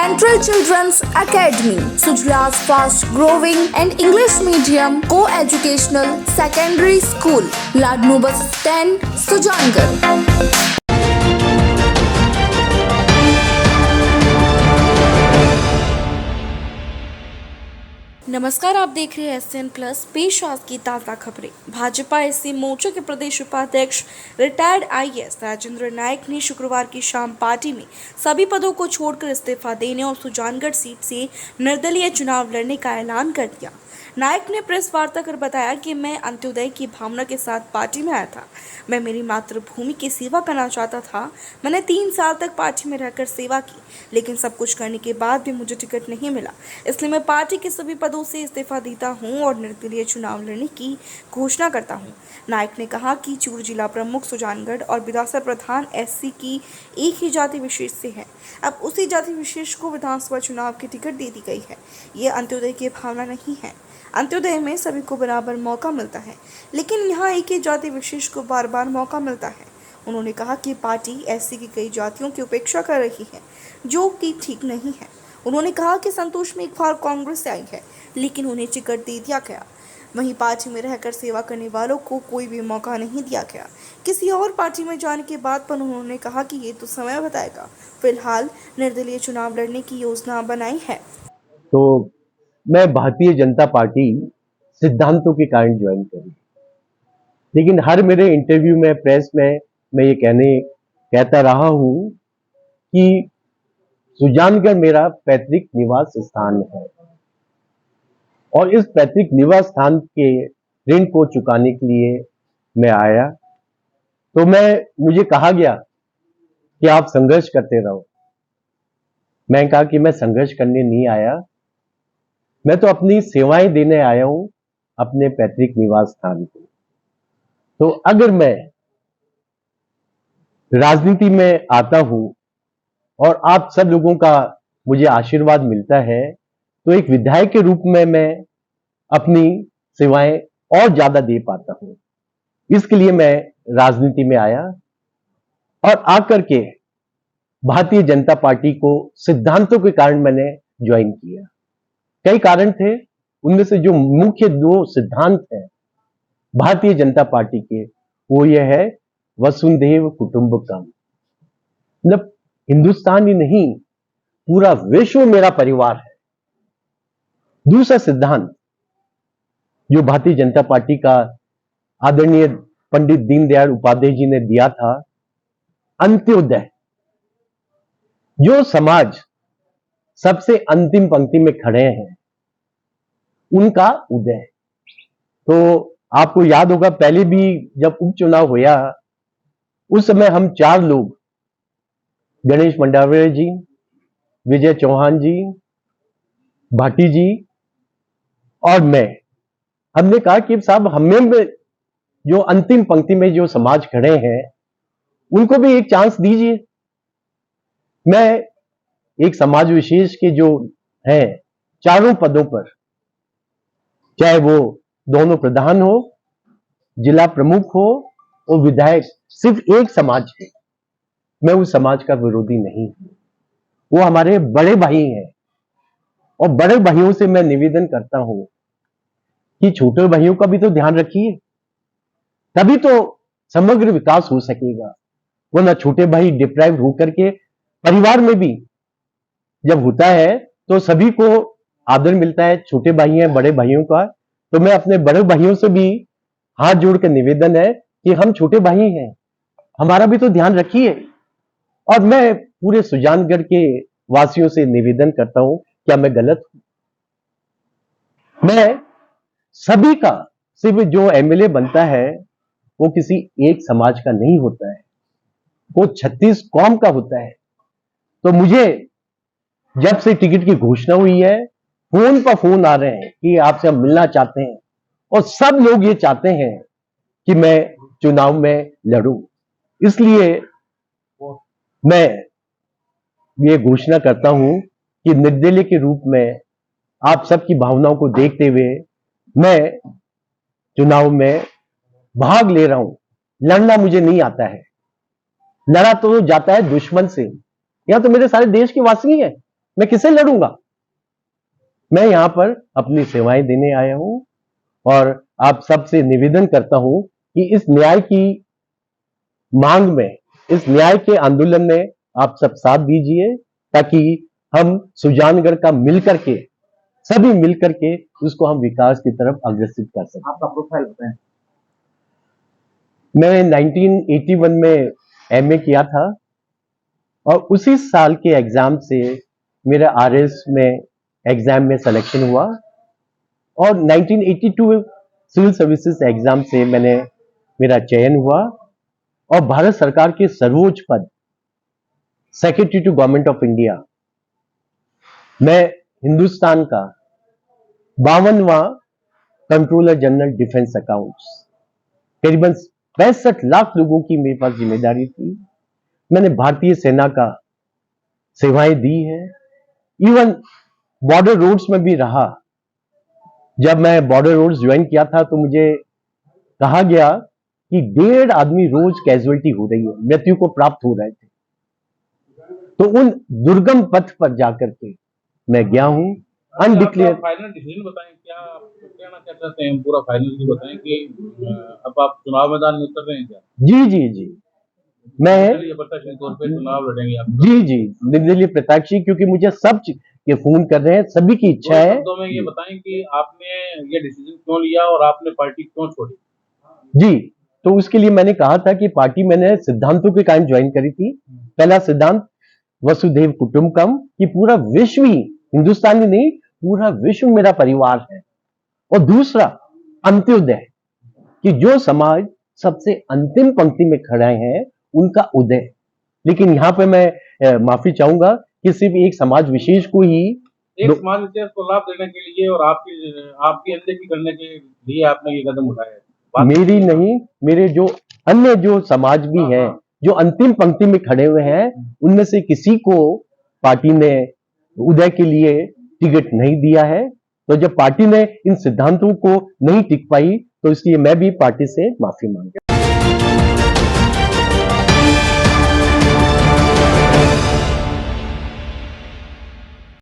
Central Children's Academy, Sujla's fast growing and English medium co-educational secondary school, Ladnu Bus Stand, Sujangarh. नमस्कार, आप देख रहे हैं SN plus. पेश आज की ताज़ा खबरें। भाजपा SC मोर्चा के प्रदेश उपाध्यक्ष रिटायर्ड IAS राजेंद्र नायक ने शुक्रवार की शाम पार्टी में सभी पदों को छोड़कर इस्तीफा देने और सुजानगढ़ सीट से निर्दलीय चुनाव लड़ने का ऐलान कर दिया। नायक ने प्रेस वार्ता कर बताया कि मैं अंत्योदय की भावना के साथ पार्टी में आया था। मैं मेरी मातृभूमि की सेवा करना चाहता था। मैंने 3 साल तक पार्टी में रहकर सेवा की, लेकिन सब कुछ करने के बाद भी मुझे टिकट नहीं मिला, इसलिए मैं पार्टी के सभी पदों से इस्तीफा देता हूं और निर्दलीय चुनाव लड़ने की घोषणा करता हूं। नायक ने कहा कि चूरू जिला प्रमुख सुजानगढ़ और विधानसभा प्रधान SC की एक ही जाति विशेष से है। अब उसी जाति विशेष को विधानसभा चुनाव की टिकट दे दी गई है। ये अंत्योदय की भावना नहीं है। अंत्योदय में सभी को बराबर मौका मिलता है, लेकिन यहाँ एक ही जाति विशेष को बार बार मौका मिलता है। उन्होंने कहा कि पार्टी SC की कई जातियों की उपेक्षा कर रही है, जो कि ठीक नहीं है। उन्होंने कहा कि संतोष में एक बार कांग्रेस से आई है, लेकिन उन्हें टिकट दे दिया गया। वहीं पार्टी में रहकर सेवा करने वालों को कोई भी मौका नहीं दिया गया। किसी और पार्टी में जाने के बाद पर उन्होंने कहा कि ये तो समय बताएगा। फिलहाल निर्दलीय चुनाव लड़ने की योजना बनाई है। तो मैं भारतीय जनता पार्टी सिद्धांतों के कारण ज्वाइन करी, लेकिन हर मेरे इंटरव्यू में, प्रेस में मैं ये कहता रहा हूं कि सुजानगढ़ मेरा पैतृक निवास स्थान है और इस पैतृक निवास स्थान के ऋण को चुकाने के लिए मैं आया। तो मुझे कहा गया कि आप संघर्ष करते रहो। मैं कहा कि मैं संघर्ष करने नहीं आया, मैं तो अपनी सेवाएं देने आया हूं अपने पैतृक निवास स्थान को। तो अगर मैं राजनीति में आता हूं और आप सब लोगों का मुझे आशीर्वाद मिलता है, तो एक विधायक के रूप में मैं अपनी सेवाएं और ज्यादा दे पाता हूं। इसके लिए मैं राजनीति में आया और आकर के भारतीय जनता पार्टी को सिद्धांतों के कारण मैंने ज्वाइन किया। कई कारण थे, उनमें से जो मुख्य 2 सिद्धांत हैं भारतीय जनता पार्टी के, वो ये है वसुंधैव कुटुंबकम। मतलब हिंदुस्तान ही नहीं, पूरा विश्व मेरा परिवार है। दूसरा सिद्धांत जो भारतीय जनता पार्टी का आदरणीय पंडित दीनदयाल उपाध्याय जी ने दिया था, अंत्योदय। जो समाज सबसे अंतिम पंक्ति में खड़े हैं, उनका उदय। तो आपको याद होगा, पहले भी जब उपचुनाव हुआ, उस समय हम 4 लोग, गणेश मंडाविया जी, विजय चौहान जी, भाटी जी और मैं, हमने कहा कि साहब हमें जो अंतिम पंक्ति में जो समाज खड़े हैं, उनको भी एक चांस दीजिए। मैं एक समाज विशेष के जो हैं 4 पदों पर, चाहे वो दोनों प्रधान हो, जिला प्रमुख हो और विधायक, सिर्फ एक समाज है। मैं उस समाज का विरोधी नहीं हूं, वो हमारे बड़े भाई हैं और बड़े भाइयों से मैं निवेदन करता हूं कि छोटे भाइयों का भी तो ध्यान रखिए, तभी तो समग्र विकास हो सकेगा। वरना छोटे भाई डिप्राइव होकर के परिवार में भी जब होता है तो सभी को आदर मिलता है। छोटे भाई हैं बड़े भाइयों का, तो मैं अपने बड़े भाइयों से भी हाथ जोड़कर निवेदन है कि हम छोटे भाई हैं, हमारा भी तो ध्यान रखिए। और मैं पूरे सुजानगढ़ के वासियों से निवेदन करता हूं, क्या मैं गलत हूं? मैं सभी का, सिर्फ जो MLA बनता है वो किसी एक समाज का नहीं होता है, वो 36 कौम का होता है। तो मुझे जब से टिकट की घोषणा हुई है, फोन पर फोन आ रहे हैं कि आपसे हम मिलना चाहते हैं और सब लोग ये चाहते हैं कि मैं चुनाव में लड़ूं। इसलिए मैं ये घोषणा करता हूं कि निर्दलीय के रूप में आप सबकी भावनाओं को देखते हुए मैं चुनाव में भाग ले रहा हूं। लड़ना मुझे नहीं आता है, लड़ा तो जाता है दुश्मन से। यहां तो मेरे सारे देश के वासी हैं, मैं किसे लड़ूंगा? मैं यहां पर अपनी सेवाएं देने आया हूं और आप सबसे निवेदन करता हूं कि इस न्याय की मांग में, इस न्याय के आंदोलन में आप सब साथ दीजिए ताकि हम सुजानगढ़ का मिलकर के, सभी मिलकर के उसको हम विकास की तरफ अग्रसित कर सकें। आपका प्रोफाइल बताएं। मैं 1981 में एमए किया था और उसी साल के एग्जाम से मेरा आरएस में एग्जाम में सिलेक्शन हुआ और 1982 सिविल सर्विसेज एग्जाम से मेरा चयन हुआ और भारत सरकार के सर्वोच्च पद secretary to government of India, मैं हिंदुस्तान का 52वां कंट्रोलर जनरल डिफेंस अकाउंट्स, करीबन 65 लाख लोगों की मेरे पास जिम्मेदारी थी। मैंने भारतीय सेना का सेवाएं दी है, इवन बॉर्डर रोड्स में भी रहा। जब मैं बॉर्डर रोड्स ज्वाइन किया था तो मुझे कहा गया कि 1.5 आदमी रोज कैजुअलिटी हो रही है, मृत्यु को प्राप्त हो रहे थे। तो उन दुर्गम पथ पर जाकर के मैं गया हूं अनडिक्लेयर। फाइनल डिसीजन बताएं, क्या आप कहना क्या चाहते हैं? पूरा फाइनल ही बताएं कि अब आप चुनाव मैदान में उतर रहे हैं क्या? जी मैं प्रत्याशी के तौर पे चुनाव लड़ेंगे आप? जी निर्दलीय प्रत्याशी, क्योंकि मुझे सब ये फोन कर रहे हैं, सभी की इच्छा है। शब्दों में ये बताएं कि आपने ये डिसीजन क्यों लिया और आपने पार्टी क्यों छोड़ी? जी, तो उसके लिए मैंने कहा था कि पार्टी मैंने सिद्धांतों के कारण ज्वाइन करी थी। पहला सिद्धांत वसुधैव कुटुंबकम, कि पूरा विश्व ही, हिंदुस्तानी नहीं, पूरा विश्व मेरा परिवार है। और दूसरा अंत्योदय, कि जो समाज सबसे अंतिम पंक्ति में खड़े हैं उनका उदय। लेकिन यहां पे मैं माफी चाहूंगा कि सिर्फ एक समाज विशेष को ही, एक समाज विशेष को लाभ देने के लिए और आपकी अनदेखी करने के लिए आपने ये कदम उठाया है? मेरी नहीं, मेरे जो अन्य जो समाज भी हैं, जो अंतिम पंक्ति में खड़े हुए हैं, उनमें से किसी को पार्टी ने उदय के लिए टिकट नहीं दिया है। तो जब पार्टी ने इन सिद्धांतों को नहीं टिक पाई तो इसलिए मैं भी पार्टी से माफी मांगता हूं।